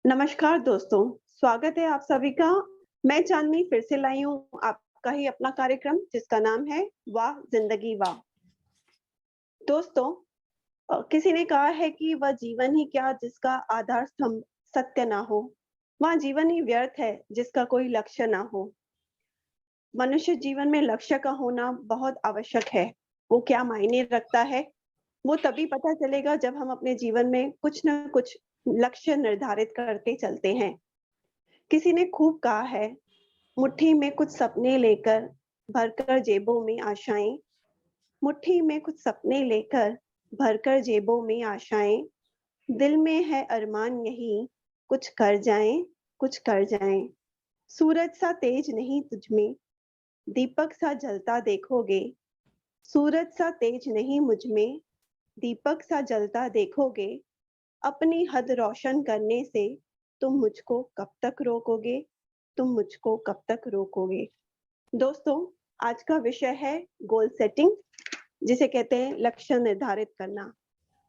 नमस्कार दोस्तों, स्वागत है आप सभी का। मैं चांदनी फिर से लाई हूँ आपका ही अपना कार्यक्रम जिसका नाम है वाह जिंदगी वाह। दोस्तों, किसी ने कहा है कि वह जीवन ही क्या जिसका आधार स्तंभ सत्य ना हो। वह जीवन ही व्यर्थ है जिसका कोई लक्ष्य ना हो। मनुष्य जीवन में लक्ष्य का होना बहुत आवश्यक है। वो क्या मायने रखता है, वो तभी पता चलेगा जब हम अपने जीवन में कुछ न कुछ लक्ष्य निर्धारित करके चलते हैं। किसी ने खूब कहा है, मुट्ठी में कुछ सपने लेकर भरकर जेबों में आशाएं, मुट्ठी में कुछ सपने लेकर भरकर जेबों में आशाएं, दिल में है अरमान यही, कुछ कर जाएं, कुछ कर जाएं। सूरज सा तेज नहीं तुझ में, दीपक सा जलता देखोगे। सूरज सा तेज नहीं मुझ में, दीपक सा जलता देखोगे। अपनी हद रोशन करने से तुम मुझको कब तक रोकोगे, तुम मुझको कब तक रोकोगे। दोस्तों, आज का विषय है गोल सेटिंग, जिसे कहते हैं लक्ष्य निर्धारित करना।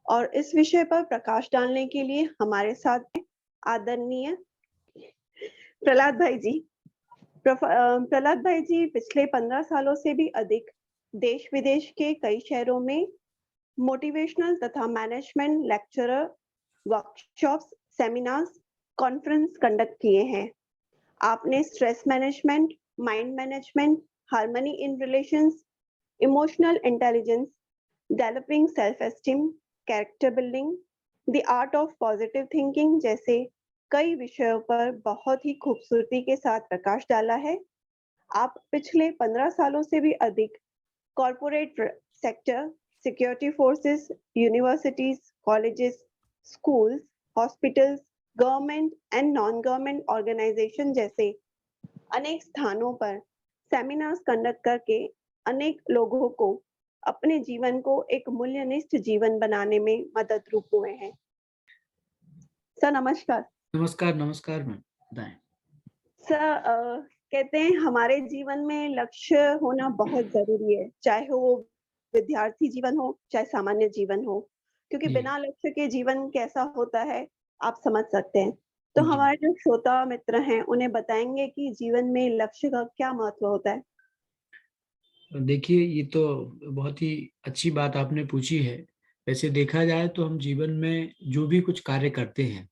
और इस विषय पर प्रकाश डालने के लिए हमारे साथ हैं आदरणीय प्रहलाद भाई जी। प्रहलाद भाई जी पिछले 15 सालों से भी अधिक देश विदेश के कई शहरों में मोटिवेशनल तथा management lecturer, workshops, seminars, conference conduct किए हैं। आपने stress management, mind management, harmony in relations, emotional intelligence, developing self esteem, character building, the art of positive thinking जैसे कई विषयों पर बहुत ही खूबसूरती के साथ प्रकाश डाला है। आप पिछले 15 सालों से भी अधिक corporate sector, security forces, universities, colleges, schools, hospitals, government and non government organisation जैसे अनेक स्थानों पर सेमिनार्स कंडक्ट करके अनेक लोगों को अपने जीवन को एक मूल्यनिष्ठ जीवन बनाने में मदद रूप हुए हैं। सर नमस्कार। नमस्कार नमस्कार मैम, बताएं। सर, कहते हैं हमारे जीवन में लक्ष्य होना बहुत जरूरी है, चाहे वो विद्यार्थी जीवन हो चाहे सामान्य जीवन हो, क्योंकि जी बिना लक्ष्य के जीवन कैसा होता है आप समझ सकते हैं। तो जी हमारे जो श्रोता मित्र हैं उन्हें बताएंगे कि जीवन में लक्ष्य का क्या महत्व होता है। देखिए, ये तो बहुत ही अच्छी बात आपने पूछी है। वैसे देखा जाए तो हम जीवन में जो भी कुछ कार्य करते हैं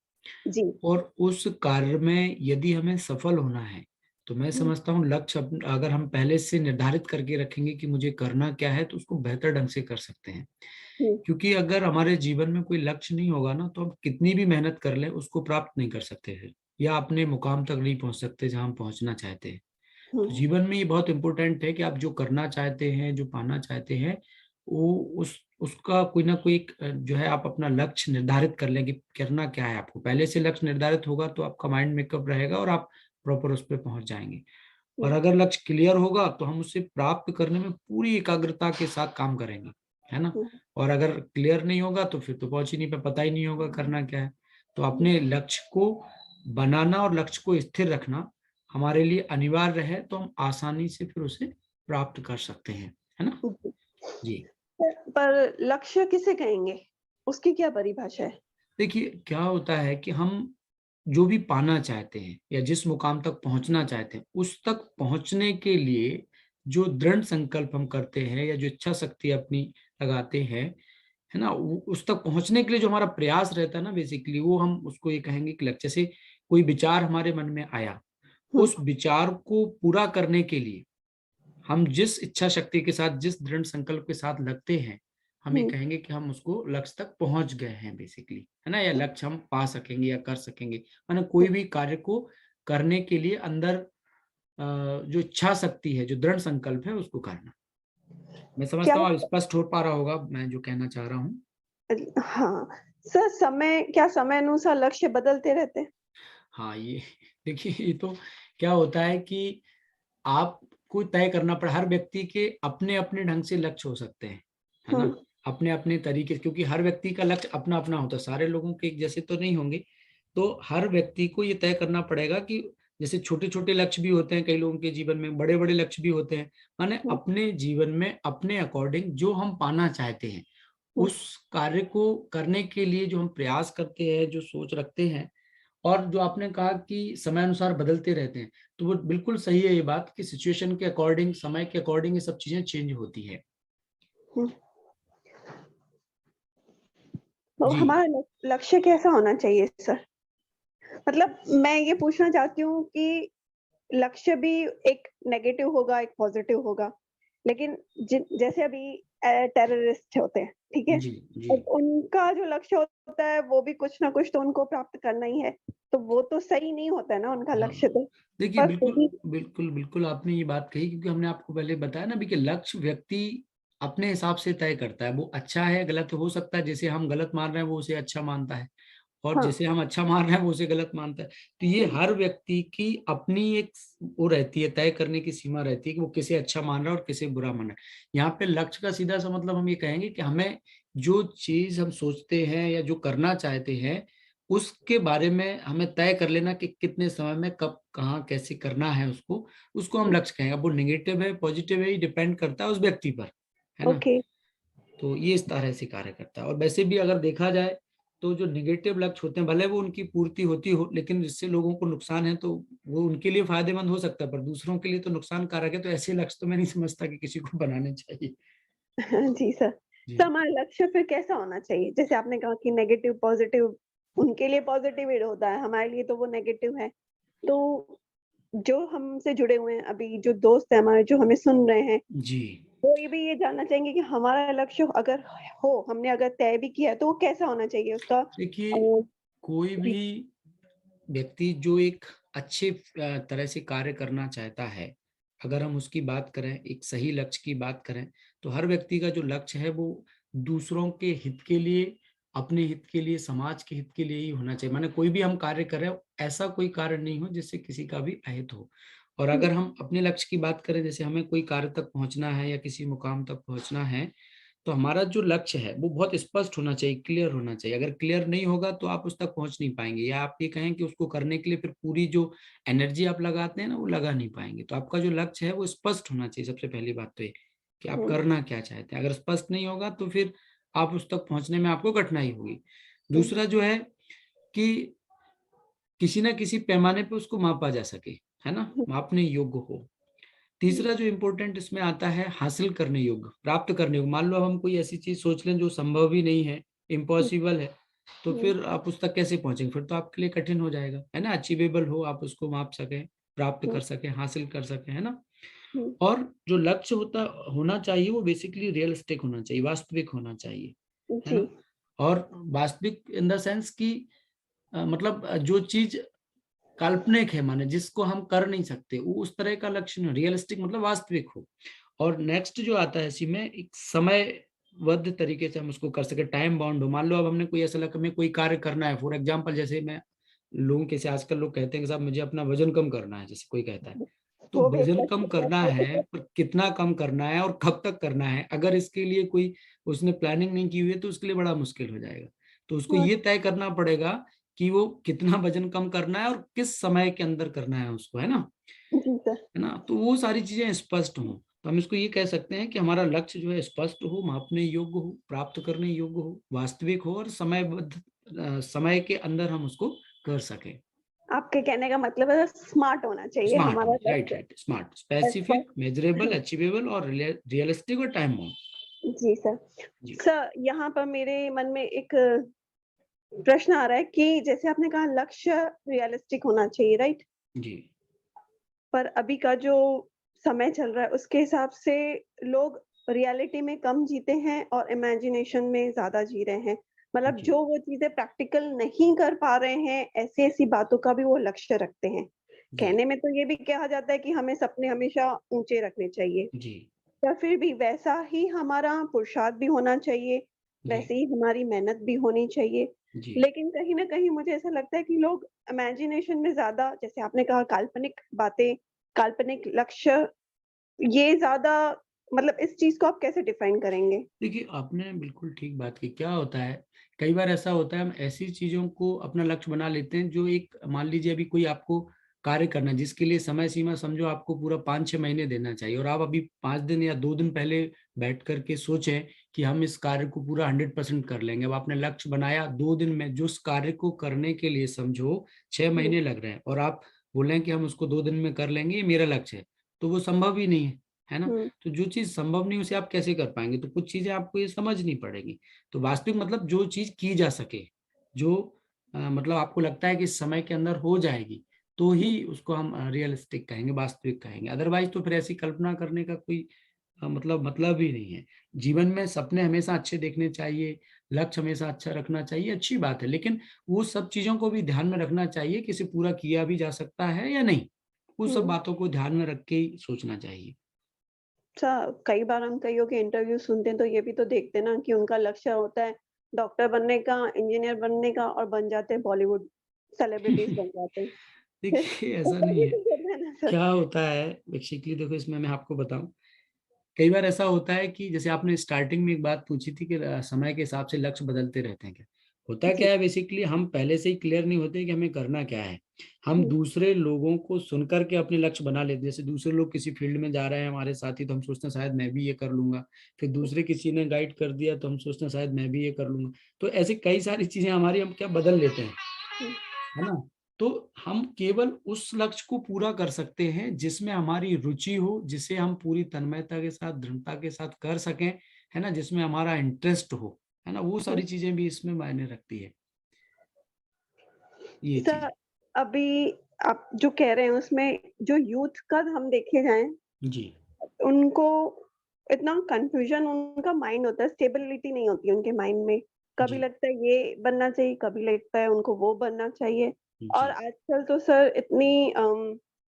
जी। और उस कार्य में यदि हमें सफल होना है तो मैं हम्म, समझता हूँ लक्ष्य अगर हम पहले से निर्धारित करके रखेंगे कि मुझे करना क्या है तो उसको बेहतर ढंग से कर सकते हैं। हम्म, क्योंकि अगर हमारे जीवन में कोई लक्ष्य नहीं होगा ना तो हम कितनी भी मेहनत कर लें उसको प्राप्त नहीं कर सकते हैं या अपने मुकाम तक नहीं पहुंच सकते जहां हम पहुंचना चाहते हैं। तो हम्म, जीवन में ये बहुत इंपॉर्टेंट है कि आप जो करना चाहते हैं, जो पाना चाहते हैं, वो उसका कोई ना कोई एक जो है आप अपना लक्ष्य निर्धारित कर लें कि करना क्या है आपको। पहले से लक्ष्य निर्धारित होगा तो आपका माइंड मेकअप रहेगा और आप प्रॉपर उस पर पहुंच जाएंगे। और हम्म, अगर लक्ष्य क्लियर होगा तो हम उसे प्राप्त करने में पूरी एकाग्रता के साथ काम करेंगे, है ना। हम्म, और अगर क्लियर नहीं होगा तो फिर तो पहुंच ही नहीं, पता ही नहीं होगा करना क्या है। तो हम्म। अपने लक्ष्य को बनाना और लक्ष्य को स्थिर रखना हमारे लिए अनिवार्य है, तो हम आसानी से फिर उसे प्राप्त कर सकते हैं, है ना। जी। जी पर लक्ष्य किसे कहेंगे, उसकी क्या परिभाषा है। देखिए, क्या होता है कि हम जो भी पाना चाहते हैं या जिस मुकाम तक पहुंचना चाहते हैं उस तक पहुंचने के लिए जो दृढ़ संकल्प हम करते हैं या जो इच्छा शक्ति अपनी लगाते हैं, है ना, उस तक पहुंचने के लिए जो हमारा प्रयास रहता है ना, बेसिकली वो हम उसको ये कहेंगे कि लक्ष्य। से कोई विचार हमारे मन में आया, हम्म, उस विचार को पूरा करने के लिए हम जिस इच्छा शक्ति के साथ, जिस दृढ़ संकल्प के साथ लगते हैं, हम ये हम्म, कहेंगे कि हम उसको लक्ष्य तक पहुंच गए हैं बेसिकली, है ना, या लक्ष्य हम पा सकेंगे या कर सकेंगे। माने कोई भी कार्य को करने के लिए अंदर जो इच्छा शक्ति है, जो दृढ़ संकल्प है, उसको करना। मैं क्या। समझता हूँ आप स्पष्ट हो पा रहा होगा मैं जो कहना चाह रहा हूँ। हाँ सर, समय अनुसार लक्ष्य बदलते रहते हैं। हाँ, ये देखिए, ये तो क्या होता है कि आपको तय करना पड़ा। हर व्यक्ति के अपने अपने ढंग से लक्ष्य हो सकते हैं, है हम्म, ना, अपने अपने तरीके से, क्योंकि हर व्यक्ति का लक्ष्य अपना अपना होता है, सारे लोगों के एक जैसे तो नहीं होंगे। तो हर व्यक्ति को ये तय करना पड़ेगा कि जैसे छोटे छोटे लक्ष्य भी होते हैं कई लोगों के जीवन में, बड़े बड़े लक्ष्य भी होते हैं। माने हम्म, अपने जीवन में अपने अकॉर्डिंग जो हम पाना चाहते हैं हम्म, उस कार्य को करने के लिए जो हम प्रयास करते हैं, जो सोच रखते हैं, और जो आपने कहा कि समय अनुसार बदलते रहते हैं, तो वो बिल्कुल सही है ये बात कि सिचुएशन के अकॉर्डिंग, समय के अकॉर्डिंग ये सब चीजें चेंज होती है। हम्म, तो जी हमारा लक्ष्य कैसा होना चाहिए सर? मतलब मैं ये पूछना चाहती हूँ कि लक्ष्य भी एक नेगेटिव होगा, एक पॉजिटिव होगा। लेकिन जैसे अभी टेररिस्ट होते हैं, ठीक है? जी जी। अब उनका जो लक्ष्य होता है वो भी कुछ ना कुछ तो उनको प्राप्त करना ही है। तो वो तो सही नहीं होता है ना उनका हाँ, लक्ष्य तो। देखिए पर फिर बिल्कुल भी बिल्कुल बिल्कुल आपने ये बात कही, क्योंकि हमने आपको पहले बताया ना भी कि लक्ष्य व्यक्ति अपने हिसाब से तय करता है, वो अच्छा है गलत हो सकता है, जैसे हम गलत मान रहे हैं वो उसे अच्छा मानता है, और हाँ, जैसे हम अच्छा मान रहे हैं वो उसे गलत मानता है। तो ये हुँ, हर व्यक्ति की अपनी एक वो रहती है, तय करने की सीमा रहती है कि वो किसे अच्छा मान रहा है और किसे बुरा मान रहा है। यहाँ पे लक्ष्य का सीधा सा मतलब हम ये कहेंगे कि हमें जो चीज हम सोचते हैं या जो करना चाहते हैं उसके बारे में हमें तय कर लेना कि कितने समय में कब कहाँ कैसे करना है उसको, उसको हम हुँ, लक्ष्य कहेंगे। अब वो निगेटिव है पॉजिटिव है, ये डिपेंड करता है उस व्यक्ति पर, है ना। ओके। तो ये इस तरह से कार्य करता है। और वैसे भी अगर देखा जाए तो जो निगेटिव लक्ष्य होते हैं भले वो उनकी पूर्ति होती हो, लेकिन जिससे लोगों को नुकसान है तो वो उनके लिए फायदेमंद हो सकता है, पर दूसरों के लिए तो नुकसान कारक है। तो ऐसे लक्ष्य तो मैं नहीं समझता कि किसी को बनाने चाहिए। जी सर। तो जी हमारा लक्ष्य फिर कैसा होना चाहिए? जैसे आपने कहा कि नेगेटिव, पॉज़िटिव उनके लिए पॉज़िटिव ही होता है, हमारे लिए तो वो नेगेटिव है। तो जो हमसे जुड़े हुए हैं, अभी जो दोस्त हैं हमारे, जो हमें सुन रहे हैं, जी। वो ये भी ये जानना चाहेंगे कि हमारा लक्ष्य अगर हो, हमने अगर तय भी किया है, तो वो कैसा होना चाहिए? उसका देखिए कोई जी, भी व्यक्ति जो एक अच्छे तरह से कार्य करना चाहता है, अगर हम उसकी बात करें, एक सही लक्ष्य की बात करें, तो हर व्यक्ति का जो लक्ष्य है वो दूसरों के हित के लिए, अपने हित के लिए, समाज के हित के लिए ही होना चाहिए। माने कोई भी हम कार्य करें, ऐसा कोई कार्य नहीं हो जिससे किसी का भी अहित हो। और हुँ, अगर हम अपने लक्ष्य की बात करें, जैसे हमें कोई कार्य तक पहुंचना है या किसी मुकाम तक पहुंचना है, तो हमारा जो लक्ष्य है वो बहुत स्पष्ट होना चाहिए, क्लियर होना चाहिए। अगर क्लियर नहीं होगा तो आप उस तक पहुंच नहीं पाएंगे, या आप ये कहें कि उसको करने के लिए फिर पूरी जो एनर्जी आप लगाते हैं ना वो लगा नहीं पाएंगे। तो आपका जो लक्ष्य है वो स्पष्ट होना चाहिए। सबसे पहली बात तो ये कि आप हुँ, करना क्या चाहते हैं। अगर स्पष्ट नहीं होगा तो फिर आप उस तक पहुंचने में आपको कठिनाई होगी। हुँ, दूसरा जो है कि किसी ना किसी पैमाने पे उसको मापा जा सके, है ना, हुँ, मापने योग्य हो। हुँ, तीसरा जो इम्पोर्टेंट इसमें आता है, हासिल करने योग्य, प्राप्त करने योग्य। मान लो अब हम कोई ऐसी चीज सोच लें जो संभव ही नहीं है, हुँ, इम्पॉसिबल है, तो हुँ, फिर आप उस तक कैसे पहुंचेंगे? फिर तो आपके लिए कठिन हो जाएगा, है ना। अचीवेबल हो, आप उसको माप सकें, प्राप्त हुँ, कर सकें, हासिल कर सकें, है ना। हुँ, और जो लक्ष्य होता होना चाहिए वो बेसिकली रियलिस्टिक होना चाहिए, वास्तविक होना चाहिए, है जी, ना। और वास्तविक इन द सेंस कि मतलब जो चीज काल्पनिक है, माने जिसको हम कर नहीं सकते, वो उस तरह का लक्ष्य नहीं, रियलिस्टिक मतलब वास्तविक हो। और नेक्स्ट जो आता है इसी में, एक समयबद्ध तरीके से हम उसको कर सके, टाइम बाउंड हो। मान लो अब हमने कोई ऐसा लगा, हमें कोई कार्य करना है, फॉर एग्जांपल जैसे मैं लोगों के से आजकल लोग कहते हैं कि साहब मुझे अपना वजन कम करना है, जैसे कोई कहता है। तो वो भी एक वजन कम लक्ष्य करना है। है, पर कितना कम करना है और कब तक करना है, अगर इसके लिए कोई उसने प्लानिंग नहीं की हुई है तो उसके लिए बड़ा मुश्किल हो जाएगा। तो उसको हाँ, ये तय करना पड़ेगा कि वो कितना वजन कम करना है और किस समय के अंदर करना है उसको, है ना। जी सर। है ना, तो वो सारी चीजें स्पष्ट हों, तो हम इसको ये कह सकते हैं कि हमारा लक्ष्य जो है स्पष्ट हो, मापने योग्य हो, प्राप्त करने योग्य हो, वास्तविक हो, और समयबद्ध समय के अंदर हम उसको कर सकें। आपके कहने का मतलब है स्मार्ट होना चाहिए स्मार्ट हमारा होना चाहिए, राइट लक्ष्य। राइट, स्मार्ट, ऐसा स्पेसिफिक, मेजरेबल, हाँ, अचीवेबल और रियलिस्टिक और टाइम बाउंड। जी सर। जी सर, यहाँ पर मेरे मन में एक प्रश्न आ रहा है कि जैसे आपने कहा लक्ष्य रियलिस्टिक होना चाहिए, राइट? जी पर अभी का जो समय चल रहा है उसके हिसाब से लोग रियलिटी में कम जीते हैं और इमेजिनेशन में ज़्यादा जी रहे हैं। मतलब जी जो वो चीज़ें प्रैक्टिकल नहीं कर पा रहे हैं, ऐसी-ऐसी बातों का भी वो लक्ष्य रखते हैं। जी कहने में तो ये भी कहा जाता है कि हमें सपने हमेशा ऊँचे रखने चाहिए। जी या फिर भी वैसा ही हमारा पुरुषार्थ भी होना चाहिए, जी वैसे ही हमारी मेहनत भी होनी चाहिए। जी लेकिन कहीं न कहीं मुझे ऐसा लगता है कि लोग इमेजिनेशन में ज़्यादा, जैसे आपने कहा, काल्पनिक बातें, काल्पनिक लक्ष्य, ये ज़्यादा, मतलब इस चीज़ को आप कैसे डिफाइन करेंगे? देखिए आपने बिल्कुल ठीक बात की। क्या होता है, कई बार ऐसा होता है हम ऐसी चीजों को अपना लक्ष्य बना लेते हैं जो एक, मान लीजिए अभी कोई आपको कार्य करना है जिसके लिए समय सीमा समझो आपको पूरा 5-6 महीने देना चाहिए, और आप अभी 5 दिन या 2 दिन पहले बैठ करके सोचें कि हम इस कार्य को पूरा 100% कर लेंगे। अब आपने लक्ष्य बनाया 2 दिन में, जो उस कार्य को करने के लिए समझो 6 महीने लग रहे हैं, और आप बोल रहे हैं कि हम उसको 2 दिन में कर लेंगे, ये मेरा लक्ष्य है, तो वो संभव ही नहीं है ना। तो जो चीज संभव नहीं उसे आप कैसे कर पाएंगे? तो कुछ चीजें आपको ये समझनी पड़ेगी। तो वास्तविक मतलब जो चीज की जा सके, जो मतलब आपको लगता है कि इस समय के अंदर हो जाएगी, तो ही उसको हम रियलिस्टिक कहेंगे, वास्तविक कहेंगे। अदरवाइज तो फिर ऐसी कल्पना करने का कोई मतलब ही नहीं है। जीवन में सपने हमेशा अच्छे देखने चाहिए, लक्ष्य हमेशा अच्छा रखना चाहिए, अच्छी बात है, लेकिन वो सब चीजों को भी ध्यान में रखना चाहिए कि इसे पूरा किया भी जा सकता है या नहीं। उस सब बातों को ध्यान में रख के ही सोचना चाहिए। अच्छा, कई बार हम कईयों के इंटरव्यू सुनते हैं तो ये भी तो देखते हैं ना कि उनका लक्ष्य होता है डॉक्टर बनने का, इंजीनियर बनने का और बन जाते हैं बॉलीवुड सेलिब्रिटीज़ बन जाते हैं। देखिए ऐसा ऐसा नहीं भी है। तो होता है ना सर? क्या होता है बेसिकली, देखो इसमें मैं आपको बताऊं, कई बार ऐसा होता है कि जैसे आपने स्टार्टिंग में एक बात पूछी थी कि समय के हिसाब से लक्ष्य बदलते रहते हैं क्या। होता जी। क्या है बेसिकली, हम पहले से ही क्लियर नहीं होते कि हमें करना क्या है। हम हुँ, दूसरे लोगों को सुनकर के अपने लक्ष्य बना लेते हैं। जैसे दूसरे लोग किसी फील्ड में जा रहे हैं हमारे साथी, तो हम सोचते हैं शायद मैं भी ये कर लूंगा। फिर दूसरे किसी ने गाइड कर दिया तो हम सोचते हैं शायद मैं भी ये कर लूंगा। तो ऐसे कई सारी चीजें हमारी हम क्या बदल लेते हैं, हुँ, है ना। तो हम केवल उस लक्ष्य को पूरा कर सकते हैं जिसमें हमारी रुचि हो, जिसे हम पूरी तन्मयता के साथ, दृढ़ता के साथ कर सकें, है ना, जिसमें हमारा इंटरेस्ट हो, है ना। वो हुँ। सारी चीजें भी इसमें मायने रखती है, ये सर, चीज। अभी आप जो कह रहे हैं उसमें जो यूथ का हम देखे जाएँ, जी उनको इतना कन्फ्यूज़न उनका माइंड होता है, स्टेबिलिटी नहीं होती उनके माइंड में। कभी जी लगता है ये बनना चाहिए, कभी लगता है उनको वो बनना चाहिए। जी और आजकल तो सर इतनी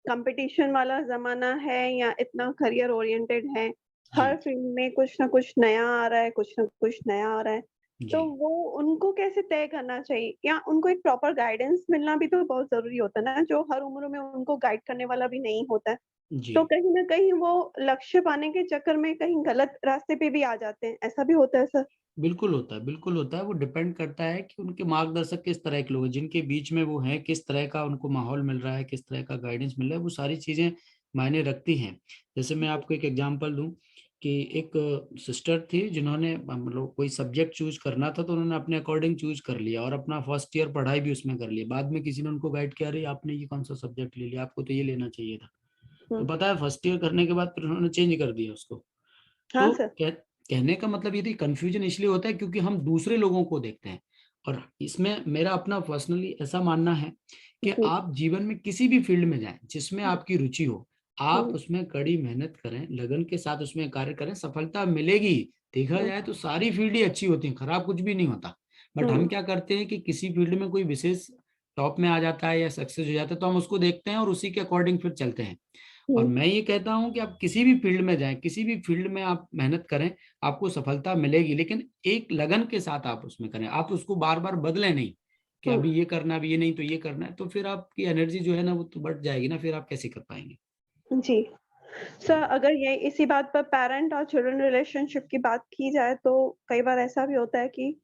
कॉम्पिटिशन वाला ज़माना है या इतना करियर ओरिएंटेड है, जी हर फ़ील्ड में कुछ न कुछ नया आ रहा है, कुछ न कुछ नया आ रहा है। जी तो वो उनको कैसे तय करना चाहिए? या उनको एक प्रॉपर गाइडेंस मिलना भी तो बहुत ज़रूरी होता है ना, जो हर उम्र में उनको गाइड करने वाला भी नहीं होता है। जी तो कहीं न कहीं वो लक्ष्य पाने के चक्कर में कहीं गलत रास्ते पे भी आ जाते हैं, ऐसा भी होता है सर? बिल्कुल होता है, बिल्कुल होता है। वो डिपेंड करता है कि उनके मार्गदर्शक किस तरह के लोग हैं, जिनके बीच में वो हैं, किस तरह का उनको माहौल मिल रहा है, किस तरह का गाइडेंस मिल रहा है, वो सारी चीजें मायने रखती हैं। जैसे मैं आपको एक एग्जांपल दूं कि एक सिस्टर थी जिन्होंने मतलब कोई सब्जेक्ट चूज करना था, तो उन्होंने अपने अकॉर्डिंग चूज कर लिया और अपना फर्स्ट ईयर पढ़ाई भी उसमें कर लिया। बाद में किसी ने उनको गाइड किया, अरे आपने ये कौन सा सब्जेक्ट ले लिया, आपको तो ये लेना चाहिए था। हुँ, तो पता है फर्स्ट ईयर करने के बाद फिर उन्होंने चेंज कर दिया उसको। हाँ तो सर। कहने का मतलब ये थी, कंफ्यूजन इसलिए होता है क्योंकि हम दूसरे लोगों को देखते हैं। और इसमें मेरा अपना पर्सनली ऐसा मानना है कि जी। आप जीवन में किसी भी फील्ड में जाएं जिसमें आपकी रुचि हो, आप हुँ, उसमें कड़ी मेहनत करें, लगन के साथ उसमें कार्य करें, सफलता मिलेगी। देखा हुँ, जाए तो सारी फील्ड ही अच्छी होती हैं, खराब कुछ भी नहीं होता। बट हम हुँ, क्या करते हैं कि किसी फील्ड में कोई विशेष टॉप में आ जाता है या सक्सेस हो जाता है, तो हम उसको देखते हैं और उसी के अकॉर्डिंग फिर चलते हैं। और हुँ, मैं ये कहता हूं कि आप किसी भी फील्ड में जाएं, किसी भी फील्ड में आप मेहनत करें, आपको सफलता मिलेगी, लेकिन एक लगन के साथ आप उसमें करें। आप उसको बार बार बदलें नहीं कि हुँ, अभी ये करना, अभी ये नहीं तो ये करना है, तो फिर आपकी एनर्जी जो है ना वो तो बढ़ जाएगी ना, फिर आप कैसे कर पाएंगे। जी। सर, अगर ये इसी बात पर पैरेंट और चिल्ड्रन रिलेशनशिप की बात की जाए तो कई बार ऐसा भी होता है कि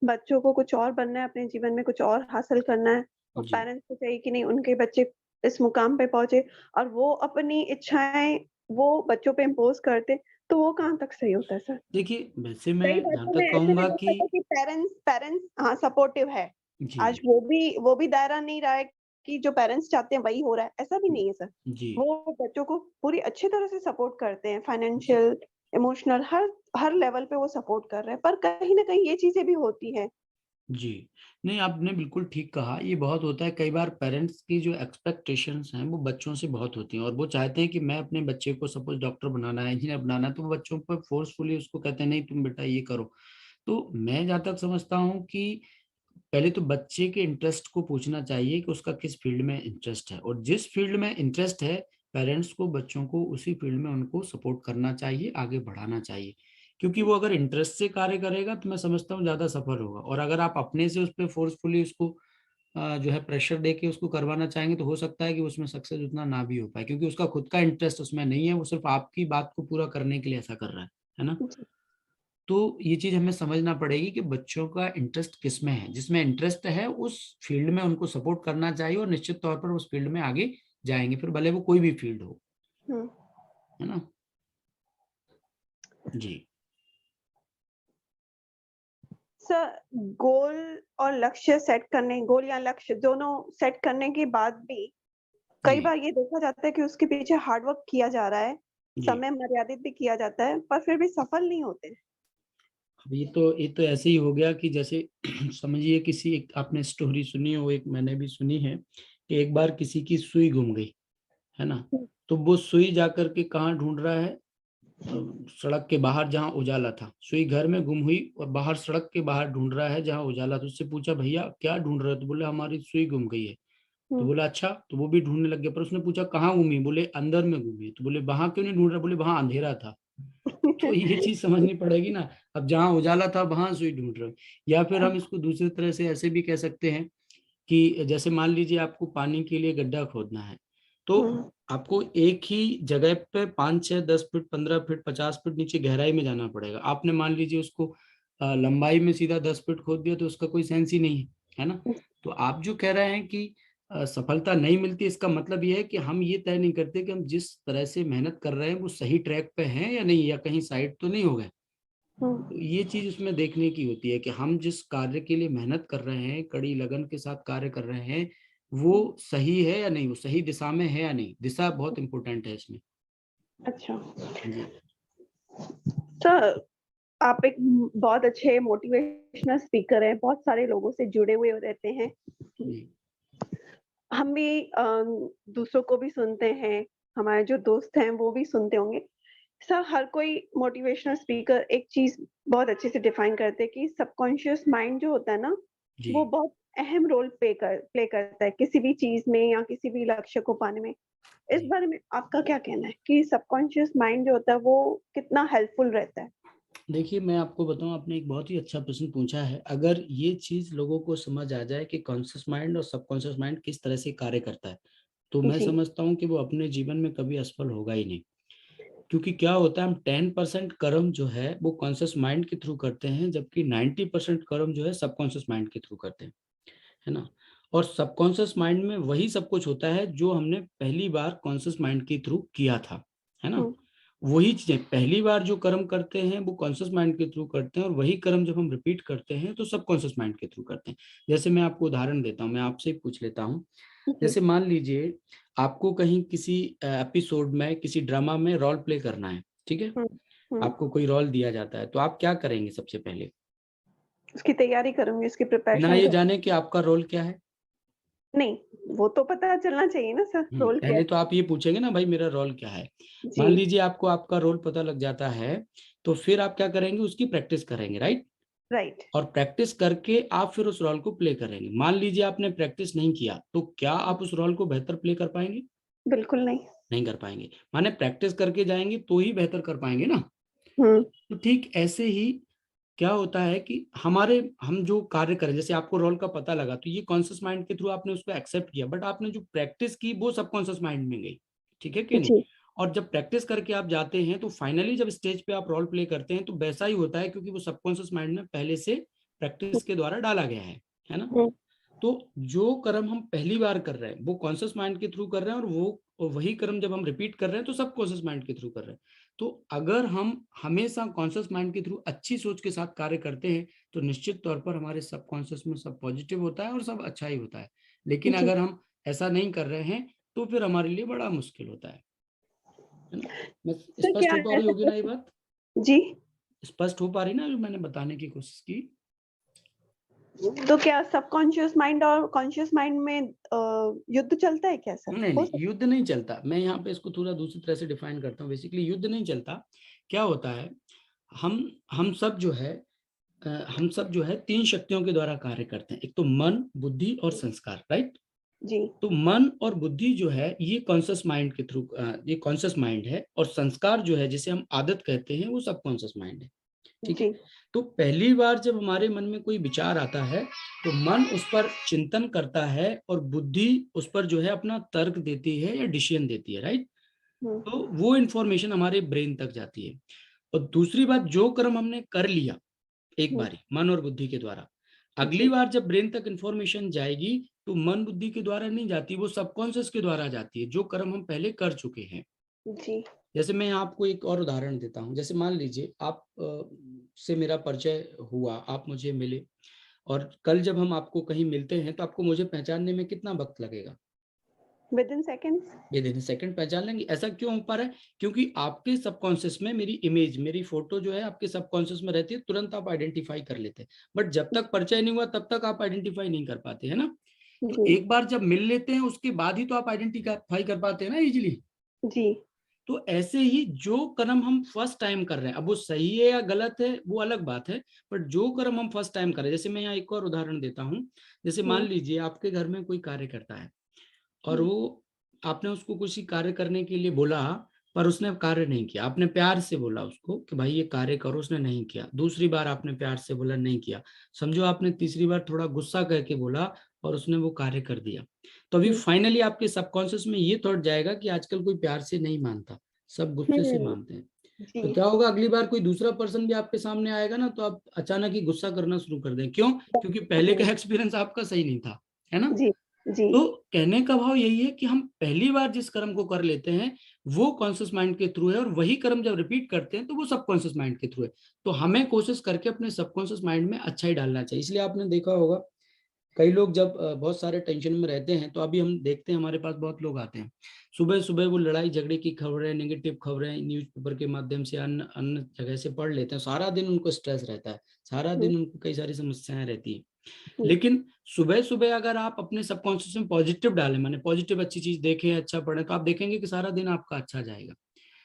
बच्चों को कुछ और बनना है, अपने जीवन में कुछ और हासिल करना है और जी पेरेंट्स को चाहिए कि नहीं उनके बच्चे इस मुकाम पे पहुँचे और वो अपनी इच्छाएँ वो बच्चों पे इम्पोज़ करते, तो वो कहाँ तक सही होता है सर? देखिए, वैसे मैं कई जहां बातों में तक ऐसे भी कहूंगा लगता कि था कि पेरेंट्स पेरेंट्स हाँ, सपोर्टिव है। जी आज वो भी दायरा नहीं रहा है कि जो पेरेंट्स चाहते हैं वही हो रहा है, ऐसा भी नहीं है सर। जी वो बच्चों को पूरी अच्छी तरह से सपोर्ट करते हैं, जी फाइनेंशियल, इमोशनल हर हर लेवल पे वो सपोर्ट कर रहे हैं, पर कहीं न कहीं ये चीज़ें भी होती हैं। जी। नहीं, आपने बिल्कुल ठीक कहा। ये बहुत होता है कई बार, पेरेंट्स की जो एक्सपेक्टेशंस हैं वो बच्चों से बहुत होती हैं, और वो चाहते हैं कि मैं अपने बच्चे को, सपोज डॉक्टर बनाना है, इंजीनियर बनाना है, तो वो बच्चों पर फोर्सफुली उसको कहते हैं नहीं तुम बेटा ये करो। तो मैं जहाँ तक समझता हूँ कि पहले तो बच्चे के इंटरेस्ट को पूछना चाहिए कि उसका किस फील्ड में इंटरेस्ट है, और जिस फील्ड में इंटरेस्ट है पेरेंट्स को बच्चों को उसी फील्ड में उनको सपोर्ट करना चाहिए, आगे बढ़ाना चाहिए। क्योंकि वो अगर इंटरेस्ट से कार्य करेगा तो मैं समझता हूँ ज्यादा सफल होगा। और अगर आप अपने से उस पर फोर्सफुली उसको जो है प्रेशर दे के उसको करवाना चाहेंगे, तो हो सकता है कि उसमें सक्सेस उतना ना भी हो पाए, क्योंकि उसका खुद का इंटरेस्ट उसमें नहीं है, वो सिर्फ आपकी बात को पूरा करने के लिए ऐसा कर रहा है ना। जी, तो ये चीज हमें समझना पड़ेगी कि बच्चों का इंटरेस्ट किस में है, जिसमें इंटरेस्ट है उस फील्ड में उनको सपोर्ट करना चाहिए, और निश्चित तौर पर उस फील्ड में आगे जाएंगे, फिर भले वो कोई भी फील्ड हो, हुँ। है ना। जी सर, गोल और लक्ष्य सेट करने, गोल या लक्ष्य दोनों सेट करने के बाद भी कई जी, बार ये देखा जाता है कि उसके पीछे हार्ड वर्क किया जा रहा है, जी। समय मर्यादित भी किया जाता है, पर फिर भी सफल नहीं होते। अब ये तो ऐसे ही हो गया कि जैसे समझिए किसी एक आपने स्टोरी सुनी हो, एक मैंने भी सुनी है कि एक बार किसी की सुई गुम गई, है ना। हुँ, तो वो सुई जाकर के कहाँ ढूंढ रहा है, सड़क के बाहर जहाँ उजाला था। सुई घर में गुम हुई और बाहर सड़क के बाहर ढूंढ रहा है जहाँ उजाला था। उससे पूछा, भैया क्या ढूंढ रहे हो? तो बोले हमारी सुई गुम गई है। तो हुँ, बोला अच्छा। तो वो भी ढूंढने लग गया, पर उसने पूछा कहाँ घूमी? बोले अंदर में घूमी। तो बोले वहां क्यों नहीं ढूंढ रहा? बोले वहां अंधेरा था। तो ये चीज समझनी पड़ेगी ना। अब जहाँ उजाला था वहां सुई ढूंढ रहे हो। या फिर हम इसको दूसरी तरह से ऐसे भी कह सकते हैं कि जैसे मान लीजिए आपको पानी के लिए गड्ढा खोदना है, तो हुँ, आपको एक ही जगह पे 5 6 10 फीट 15 फीट 50 फीट नीचे गहराई में जाना पड़ेगा। आपने मान लीजिए उसको लंबाई में सीधा 10 फीट खोद दिया, तो उसका कोई सेंस ही नहीं है ना। हुँ, तो आप जो कह रहे हैं कि सफलता नहीं मिलती, इसका मतलब ये है कि हम ये तय नहीं करते कि हम जिस तरह से मेहनत कर रहे हैं वो सही ट्रैक पे हैं या नहीं, या कहीं साइड तो नहीं हो गए। हुँ, तो ये चीज उसमें देखने की होती है कि हम जिस कार्य के लिए मेहनत कर रहे हैं, कड़ी लगन के साथ कार्य कर रहे हैं, वो हुँ, सही है या नहीं, वो सही दिशा में है या नहीं। दिशा बहुत इंपॉर्टेंट है इसमें। अच्छा। जी, सर, आप एक बहुत अच्छे मोटिवेशनल स्पीकर हैं, बहुत सारे लोगों से जुड़े हुए रहते हैं। जी, हम भी दूसरों को भी सुनते हैं, हमारे जो दोस्त हैं वो भी सुनते होंगे। सर, हर कोई मोटिवेशनल स्पीकर एक चीज़ बहुत अच्छे से डिफाइन करते हैं कि सबकॉन्शियस माइंड जो होता है ना, जी। वो बहुत अहम रोल प्ले करता है किसी भी चीज़ में या किसी भी लक्ष्य को पाने में। इस जी, बारे में आपका क्या कहना है कि सबकॉन्शियस माइंड जो होता है वो कितना हेल्पफुल रहता है? देखिए मैं आपको बताऊं, आपने एक बहुत ही अच्छा प्रश्न पूछा है। अगर ये चीज लोगों को समझ आ जाए कि कॉन्शियस माइंड और सबकॉन्शियस माइंड किस तरह से कार्य करता है, तो मैं जी, समझता हूँ कि वो अपने जीवन में कभी असफल होगा ही नहीं। क्योंकि क्या होता है, हम 10% कर्म जो है वो कॉन्शियस माइंड के थ्रू करते हैं, जबकि 90% कर्म जो है सबकॉन्शियस माइंड के थ्रू करते हैं, है ना। और सबकॉन्शियस माइंड में वही सब कुछ होता है जो हमने पहली बार कॉन्शियस माइंड के थ्रू किया था, है ना। हुँ, वही चीजें पहली बार जो कर्म करते हैं वो कॉन्शियस माइंड के थ्रू करते हैं, और वही कर्म जब हम रिपीट करते हैं तो सबकॉन्शियस माइंड के थ्रू करते हैं। जैसे मैं आपको उदाहरण देता हूँ, मैं आपसे ही पूछ लेता हूँ। जी, जैसे मान लीजिए आपको कहीं किसी एपिसोड में, किसी ड्रामा में रोल प्ले करना है, ठीक है। हुँ, हुँ, आपको कोई रोल दिया जाता है, तो आप क्या करेंगे सबसे पहले, उसकी तैयारी करूँगी, उसकी बिना प्रिपरेशन ये करूँ। जाने कि आपका रोल क्या है? नहीं, वो तो पता चलना चाहिए ना सर, रोल क्या पहले तो है? आप ये पूछेंगे ना, भाई मेरा रोल क्या है। जी, मान लीजिए आपको आपका रोल पता लग जाता है, तो फिर आप क्या करेंगे, उसकी प्रैक्टिस करेंगे, राइट। राइट, और प्रैक्टिस करके आप फिर उस रोल को प्ले करेंगे। मान लीजिए आपने प्रैक्टिस नहीं किया, तो क्या आप उस रोल को बेहतर प्ले कर पाएंगे? बिल्कुल नहीं। नहीं कर पाएंगे। माने प्रैक्टिस करके जाएंगे तो ही बेहतर कर पाएंगे ना। हुँ, तो ठीक ऐसे ही क्या होता है कि हम जो कार्य करें, जैसे आपको रोल का पता लगा तो ये कॉन्शियस माइंड के थ्रू आपने उसको एक्सेप्ट किया, बट आपने जो प्रैक्टिस की वो सबकॉन्शियस माइंड में गई, ठीक है कि नहीं। जी, और जब प्रैक्टिस करके आप जाते हैं तो फाइनली जब स्टेज पे आप रोल प्ले करते हैं तो वैसा ही होता है, क्योंकि वो सबकॉन्शियस माइंड में पहले से हुँ, प्रैक्टिस के द्वारा डाला गया है ना। हुँ, तो जो कर्म हम पहली बार कर रहे हैं वो कॉन्शियस माइंड के थ्रू कर रहे हैं, और वही कर्म जब हम रिपीट कर रहे हैं तो सब कॉन्शियस माइंड के थ्रू कर रहे हैं। तो अगर हम हमेशा कॉन्शियस माइंड के थ्रू अच्छी सोच के साथ कार्य करते हैं, तो निश्चित तौर पर हमारे सब कॉन्शियस में सब पॉजिटिव होता है और सब अच्छा ही होता है। लेकिन जी। अगर हम ऐसा नहीं कर रहे हैं तो फिर हमारे लिए बड़ा मुश्किल होता है ना। मैं सर, स्पष्ट क्या हो पा रही ऐसा होगी ना ये बात? जी, स्पष्ट हो पा रही ना जो मैंने बताने की कोशिश की? तो क्या सबकॉन्शियस माइंड और कॉन्शियस माइंड में युद्ध चलता है क्या सर? नहीं हो नहीं, सकता युद्ध नहीं चलता। मैं यहाँ पे इसको थोड़ा दूसरी तरह से डिफाइन करता हूँ। बेसिकली युद्ध नहीं चलता। क्या होता है, हम हम सब जो है हम सब जो है तीन शक्तियों के द्वारा कार्य करते हैं। एक तो मन, बुद्धि और संस्कार, राइट। जी, तो मन और बुद्धि जो है ये कॉन्शियस माइंड के थ्रू, ये कॉन्शियस माइंड है, और संस्कार जो है जिसे हम आदत कहते हैं वो सब कॉन्शियस माइंड है, ठीक है। जी, तो पहली बार जब हमारे मन में कोई विचार आता है तो मन उस पर चिंतन करता है और बुद्धि उस पर जो है अपना तर्क देती है या डिसीजन देती है, राइट। हुँ, तो वो इंफॉर्मेशन हमारे ब्रेन तक जाती है। और दूसरी बात, जो कर्म हमने कर लिया एक हुँ, बारी मन और बुद्धि के द्वारा, अगली जी, बार जब ब्रेन तक इंफॉर्मेशन जाएगी तो मन बुद्धि के द्वारा नहीं जाती, वो सबकॉन्शियस के द्वारा जाती है, जो कर्म हम पहले कर चुके हैं। जी, जैसे मैं आपको एक और उदाहरण देता हूँ। जैसे मान लीजिए आप से मेरा परिचय हुआ, आप मुझे मिले, और कल जब हम आपको कहीं मिलते हैं तो आपको मुझे पहचानने में कितना वक्त लगेगा? Within seconds. With in second पहचान लेंगे। ऐसा क्यों हो पा रहा है? क्योंकि आपके सबकॉन्शियस में मेरी इमेज, मेरी फोटो जो है आपके सबकॉन्शियस में रहती है, तुरंत आप आइडेंटिफाई कर लेते हैं। बट जब तक परिचय नहीं हुआ तब तक आप आइडेंटिफाई नहीं कर पाते, है ना? तो जी एक बार जब मिल लेते हैं उसके बाद ही तो आप आइडेंटिफाई कर पाते हैं ना इजीली। जी तो ऐसे ही जो कर्म हम फर्स्ट टाइम कर रहे हैं, अब वो सही है या गलत है वो अलग बात है, बट जो कर्म हम फर्स्ट टाइम कर रहे हैं, जैसे मैं यहाँ एक और उदाहरण देता हूँ। जैसे मान लीजिए आपके घर में कोई कार्य करता है, और वो, आपने उसको किसी कार्य करने के लिए बोला, पर उसने कार्य नहीं किया। आपने प्यार से बोला उसको कि भाई ये कार्य करो, उसने नहीं किया। दूसरी बार आपने प्यार से बोला, नहीं किया। समझो आपने तीसरी बार थोड़ा गुस्सा करके बोला और उसने वो कार्य कर दिया। तो अभी फाइनली आपके सबकॉन्शियस में ये थॉट जाएगा कि आजकल कोई प्यार से नहीं मानता, सब गुस्से से मानते हैं। तो जी क्या होगा, अगली बार कोई दूसरा पर्सन भी आपके सामने आएगा ना, तो आप अचानक ही गुस्सा करना शुरू कर दें। क्यों? क्योंकि पहले का एक्सपीरियंस आपका सही नहीं था, है ना? जी जी तो कहने का भाव यही है कि हम पहली बार जिस कर्म को कर लेते हैं वो कॉन्शियस माइंड के थ्रू है, और वही कर्म जब रिपीट करते हैं तो वो सबकॉन्शियस माइंड के थ्रू है। तो हमें कोशिश करके अपने सबकॉन्शियस माइंड में अच्छा ही डालना चाहिए। इसलिए आपने देखा होगा कई लोग जब बहुत सारे टेंशन में रहते हैं, तो अभी हम देखते हैं हमारे पास बहुत लोग आते हैं, सुबह सुबह वो लड़ाई झगड़े की खबरें, नेगेटिव खबरें न्यूज़पेपर के माध्यम से अन्य अन्य जगह से पढ़ लेते हैं। सारा दिन उनको स्ट्रेस रहता है, सारा दिन उनको कई सारी समस्याएं रहती है। लेकिन सुबह सुबह अगर आप अपने सबकॉन्शियस में पॉजिटिव डालें, माने पॉजिटिव अच्छी चीज देखें, अच्छा पढ़ें, तो आप देखेंगे कि सारा दिन आपका अच्छा जाएगा।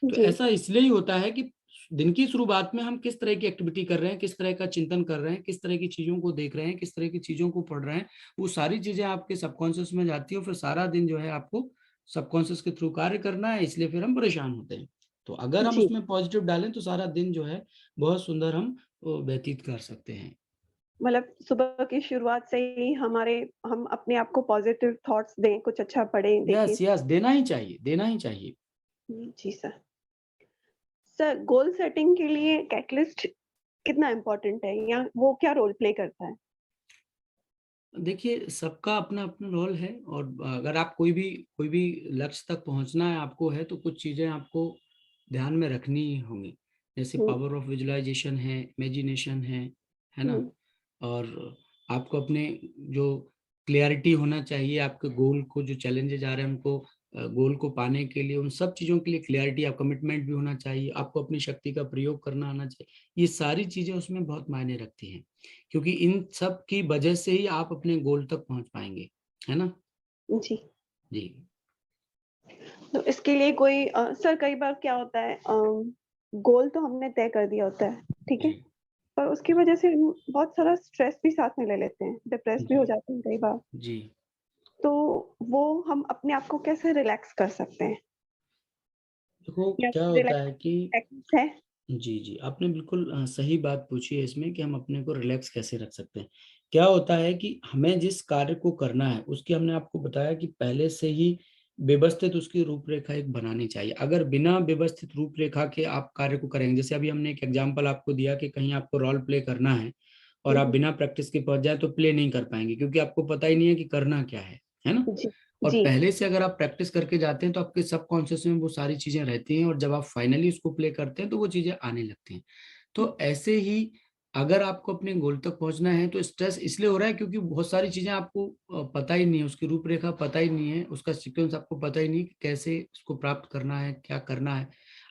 तो जी ऐसा इसलिए ही होता है कि दिन की शुरुआत में हम किस तरह की एक्टिविटी कर रहे हैं, किस तरह का चिंतन कर रहे हैं, किस तरह की चीजों को देख रहे हैं, किस तरह की चीजों को पढ़ रहे हैं, वो सारी चीजें आपके सबकॉन्शियस में जाती है। और फिर सारा दिन जो है आपको सबकॉन्शियस के थ्रू कार्य करना है, इसलिए फिर हम परेशान होते हैं। तो अगर हम जी उसमें पॉजिटिव डालें तो सारा दिन जो है बहुत सुंदर हम व्यतीत कर सकते हैं। मतलब सुबह की शुरुआत से ही हम अपने आप को पॉजिटिव थॉट्स दें, कुछ अच्छा पढ़ें, देखें। यस यस, देना ही चाहिए, देना ही चाहिए। जी सर। सर, गोल सेटिंग के लिए चेकलिस्ट कितना इम्पोर्टेंट है या वो क्या रोल प्ले करता है? देखिए, सबका अपना अपना रोल है, और अगर आप कोई भी लक्ष्य तक पहुंचना है आपको है, तो कुछ चीजें आपको ध्यान में रखनी ही होंगी। जैसे हुँ, पावर ऑफ विजुअलाइजेशन है, इमेजिनेशन है ना? हुँ, और आपको अपने जो क्लियरिटी होना चाहिए, आपके गोल को, जो चैलेंजेस आ रहे हैं उनको, गोल को पाने के लिए, उन सब चीज़ों के लिए क्लियरिटी, आप कमिटमेंट भी होना चाहिए, आपको अपनी शक्ति का प्रयोग करना आना चाहिए। ये सारी चीज़ें उसमें बहुत मायने रखती हैं, क्योंकि इन सब की वजह से ही आप अपने गोल तक पहुंच पाएंगे, है ना? जी। जी तो इसके लिए कोई सर कई बार क्या होता है गोल तो हमने तय कर दिया होता है, ठीक है? जी पर उसकी वजह से हम बहुत सारा स्ट्रेस भी साथ में ले लेते हैं, डिप्रेस भी जी हो जाते हैं कई बार। जी। तो वो हम अपने आप को कैसे रिलैक्स कर सकते हैं? देखो या क्या कोई होता रिलैक्स है कि, टेक्निक्स है? जी, जी। आपने बिल्कुल सही बात पूछी है इसमें, कि हम अपने को रिलैक्स कैसे रख सकते हैं। क्या होता है कि हमें जिस कार्य को करना है, उसकी, हमने आपको बताया कि पहले से ही व्यवस्थित उसकी रूपरेखा एक बनानी चाहिए। अगर बिना व्यवस्थित रूपरेखा के आप कार्य को करेंगे, जैसे अभी हमने एक एग्जांपल आपको दिया कि कहीं आपको रोल प्ले करना है और हुँ, आप हुँ। बिना प्रैक्टिस के पहुंच जाए तो प्ले नहीं कर पाएंगे, क्योंकि आपको पता ही नहीं है कि करना क्या है ना? जी, और जी, पहले से अगर आप प्रैक्टिस करके जाते हैं तो आपके सबकॉन्शियस में वो सारी चीजें रहती हैं, और जब आप फाइनली उसको प्ले करते हैं तो वो चीजें आने लगती हैं। तो ऐसे ही अगर आपको अपने गोल तक पहुंचना है, तो स्ट्रेस इसलिए हो रहा है क्योंकि बहुत सारी चीजें आपको पता ही नहीं है, उसकी रूपरेखा पता ही नहीं है, उसका सीक्वेंस आपको पता ही नहीं कि कैसे उसको प्राप्त करना है, क्या करना है।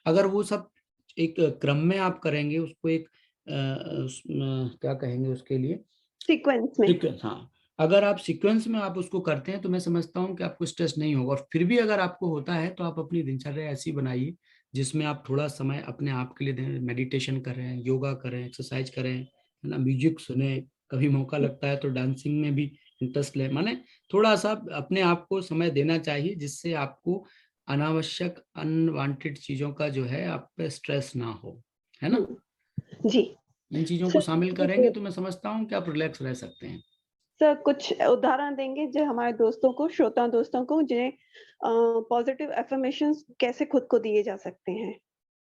अगर वो सब एक क्रम में आप करेंगे, उसको एक क्या कहेंगे उसके लिए, सीक्वेंस में। सीक्वेंस, हाँ। अगर आप सीक्वेंस में आप उसको करते हैं तो मैं समझता हूँ कि आपको स्ट्रेस नहीं होगा। और फिर भी अगर आपको होता है तो आप अपनी दिनचर्या ऐसी बनाइए जिसमें आप थोड़ा समय अपने आप के लिए दें, मेडिटेशन करें, योगा करें, एक्सरसाइज करें, है ना, म्यूजिक सुने, कभी मौका लगता है तो डांसिंग में भी इंटरेस्ट लें। माने थोड़ा सा अपने आप को समय देना चाहिए, जिससे आपको अनावश्यक अनवांटेड चीजों का जो है आप पे स्ट्रेस ना हो, है हुँ, ना? जी। इन चीजों को सर शामिल करेंगे तो मैं समझता हूँ कि आप रिलैक्स रह सकते हैं। सर कुछ उदाहरण देंगे जो हमारे दोस्तों को, श्रोता दोस्तों को जिन्हें पॉजिटिव अफ़र्मेशंस कैसे खुद को दिए जा सकते हैं?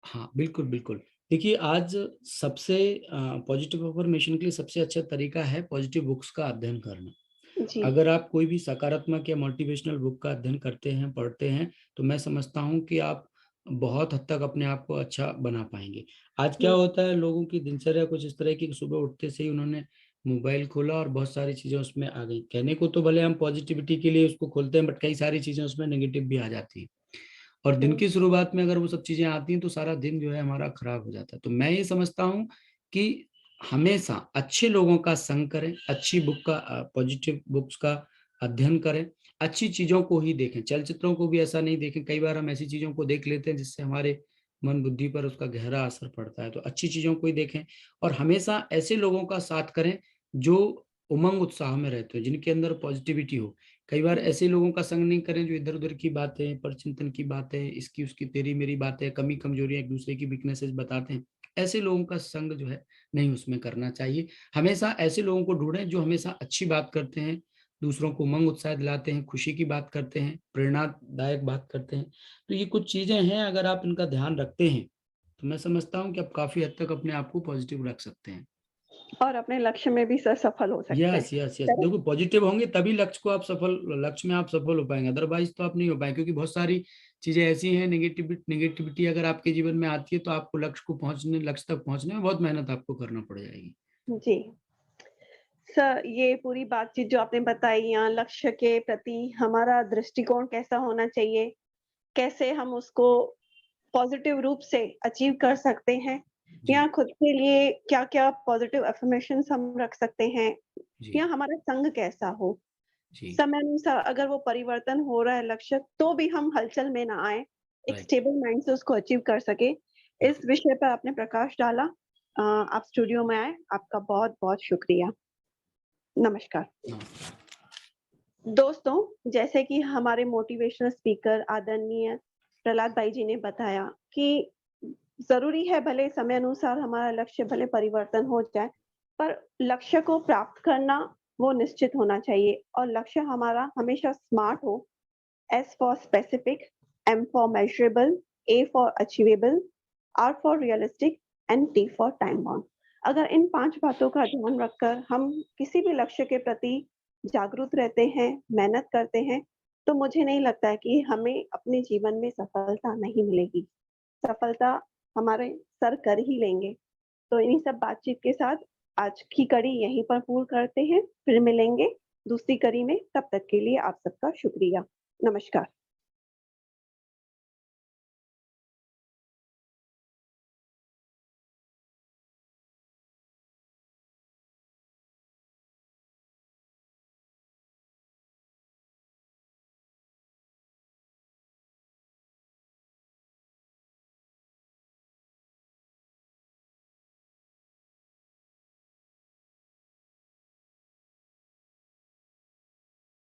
हाँ, बिल्कुल, बिल्कुल। देखिए, आज सबसे पॉजिटिव अफ़र्मेशन के लिए सबसे अच्छा तरीका है पॉजिटिव बुक्स का अध्ययन करना। जी, अगर आप कोई भी सकारात्मक या मोटिवेशनल बुक का अध्ययन करते हैं, पढ़ते हैं, तो मैं समझता हूँ कि आप बहुत हद तक अपने आप को अच्छा बना पाएंगे। आज क्या हम्म, होता है, लोगों की दिनचर्या कुछ इस तरह की कि सुबह उठते से ही उन्होंने मोबाइल खोला और बहुत सारी चीजें उसमें आ गई। कहने को तो भले हम पॉजिटिविटी के लिए उसको खोलते हैं, बट कई सारी चीजें उसमें नेगेटिव भी आ जाती है। और दिन हम्म, की शुरुआत में अगर वो सब चीजें आती हैं तो सारा दिन जो है हमारा खराब हो जाता है। तो मैं ये समझता हूँ कि हमेशा अच्छे लोगों का संग करें, अच्छी बुक का, पॉजिटिव बुक्स का अध्ययन करें, अच्छी चीजों को ही देखें। चलचित्रों को भी ऐसा नहीं देखें, कई बार हम ऐसी चीजों को देख लेते हैं जिससे हमारे मन बुद्धि पर उसका गहरा असर पड़ता है। तो अच्छी चीजों को ही देखें और हमेशा ऐसे लोगों का साथ करें जो उमंग उत्साह में रहते हो, जिनके अंदर पॉजिटिविटी हो। कई बार हम्म, ऐसे लोगों का संग नहीं करें जो इधर उधर की बातें, परचिंतन की बातें, इसकी उसकी तेरी मेरी बातें, कमी कमजोरियां, एक दूसरे की वीकनेसेस बताते हैं। ऐसे लोगों का संग जो है नहीं उसमें करना चाहिए। हमेशा ऐसे लोगों को ढूंढें जो हमेशा अच्छी बात करते हैं, दूसरों को उमंग उत्साह दिलाते हैं, खुशी की बात करते हैं, प्रेरणादायक बात करते हैं। तो ये कुछ चीजें हैं, अगर आप इनका ध्यान रखते हैं तो मैं समझता हूँ कि आप काफी हद तक अपने आप को पॉजिटिव रख सकते हैं। और अपने लक्ष्य में भी सफल हो सकते हैं। Yes yes yes, correct? देखो पॉजिटिव होंगे तभी लक्ष्य में आप सफल हो पाएंगे, अदरवाइज तो आप नहीं हो पाएंगे। क्योंकि बहुत सारी चीजें ऐसी हैं, नेगेटिविटी अगर आपके जीवन में आती है तो आपको लक्ष्य तक पहुंचने में बहुत मेहनत आपको करना पड़ जाएगी। जी। सर, ये पूरी बातचीत जो आपने बताई, या लक्ष्य के प्रति हमारा दृष्टिकोण कैसा होना चाहिए, कैसे हम उसको पॉजिटिव रूप से अचीव कर सकते हैं, जी या खुद के लिए क्या-क्या पॉजिटिव अफ़र्मेशंस हम रख सकते हैं, जी या हमारा संग कैसा हो। जी। समय अनुसार अगर वो परिवर्तन हो रहा है लक्ष्य, तो भी हम हलचल में ना आएँ, एक राइट। स्टेबल माइंड से उसको अचीव कर सकें। इस बिल्कुल। विषय पर आपने प्रकाश डाला। आप स्टूडियो में आए, आपका बहुत-बहुत शुक्रिया। नमस्कार। नमस्कार। दोस्तों, जैसे कि हमारे मोटिवेशनल स्पीकर आदरणीय प्रहलाद भाई जी ने बताया कि ज़रूरी है, भले समय अनुसार हमारा लक्ष्य भले परिवर्तन हो जाए, पर लक्ष्य को प्राप्त करना वो निश्चित होना चाहिए, और लक्ष्य हमारा हमेशा स्मार्ट हो। S for specific, M for measurable, A for achievable, R for realistic and T for time bound। अगर इन 5 बातों का ध्यान रखकर हम किसी भी लक्ष्य के प्रति जागरूक रहते हैं, मेहनत करते हैं, तो मुझे नहीं लगता है कि हमें अपने जीवन में सफलता नहीं मिलेगी। सफलता हमारे सर कर ही लेंगे। तो इन्हीं सब बातचीत के साथ आज की कड़ी यहीं पर पूर्ण करते हैं। फिर मिलेंगे दूसरी कड़ी में, तब तक के लिए आप सबका शुक्रिया। नमस्कार।